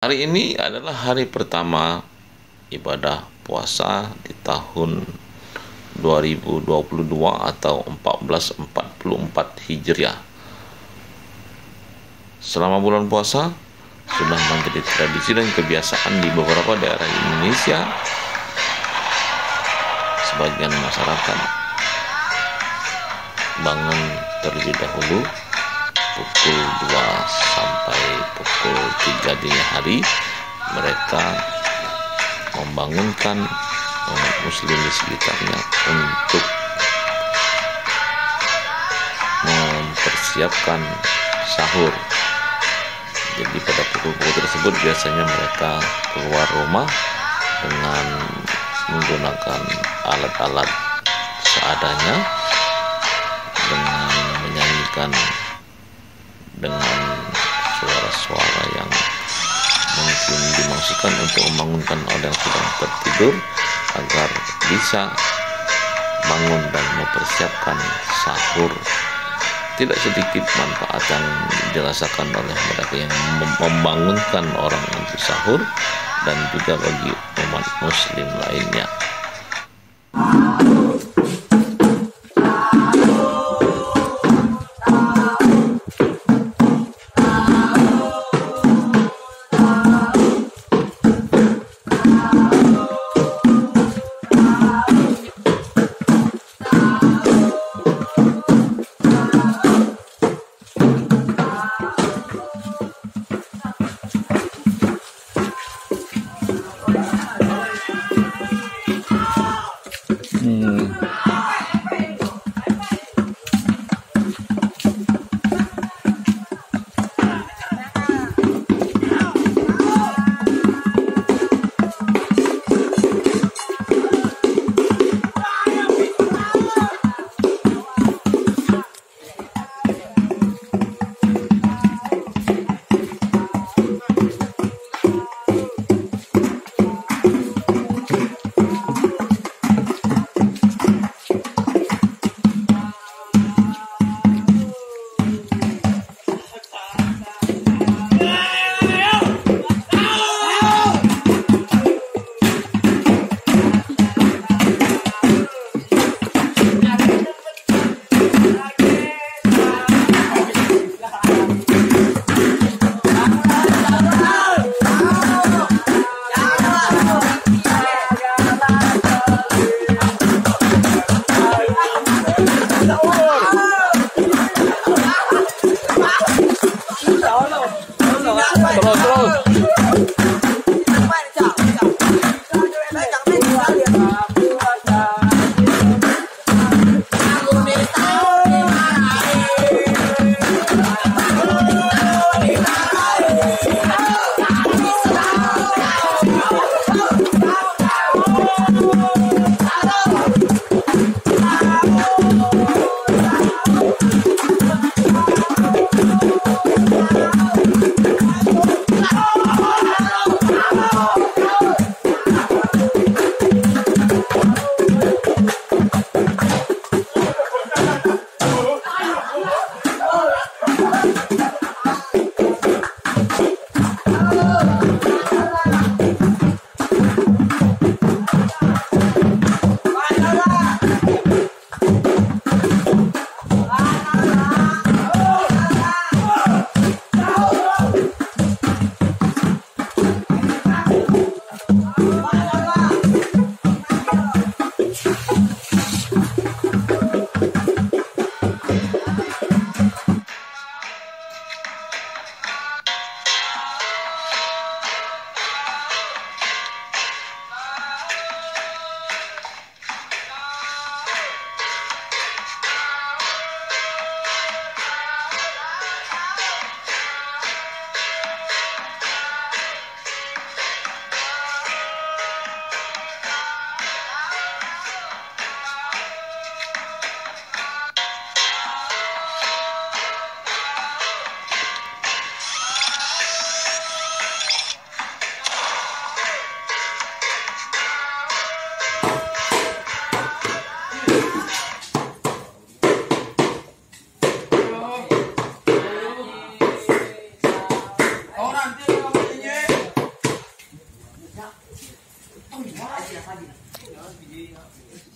Hari ini adalah hari pertama ibadah puasa di tahun 2022 atau 1444 Hijriah. Selama bulan puasa sudah menjadi tradisi dan kebiasaan di beberapa daerah Indonesia. Sebagian masyarakat bangun terlebih dahulu pukul 2 sampai pukul 3 dini hari. Mereka membangunkan umat muslim di sekitarnya untuk mempersiapkan sahur. Jadi pada pukul-pukul tersebut biasanya mereka keluar rumah dengan menggunakan alat-alat seadanya, dengan menyanyikan dengan suara-suara yang mungkin dimaksudkan untuk membangunkan orang yang sedang tertidur agar bisa bangun dan mempersiapkan sahur. Tidak sedikit manfaat yang dirasakan oleh mereka yang membangunkan orang untuk sahur dan juga bagi umat muslim lainnya.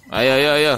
Ayo, ayo, ayo.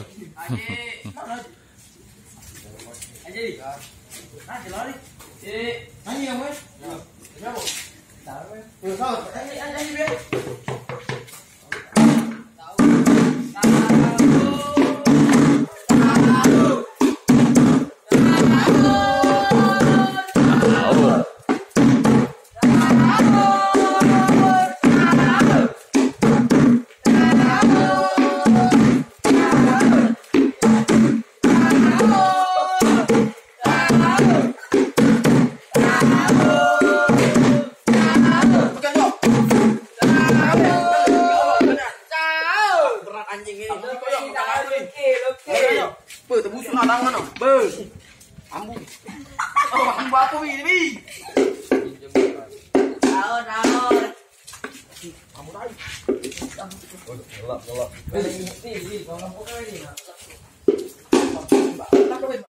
Terbusuh nak tangan ber. Ambu. Oh, ambu apa ni? Daun. Ambu tadi. Oh, gelap. Ni, kalau nampak ni.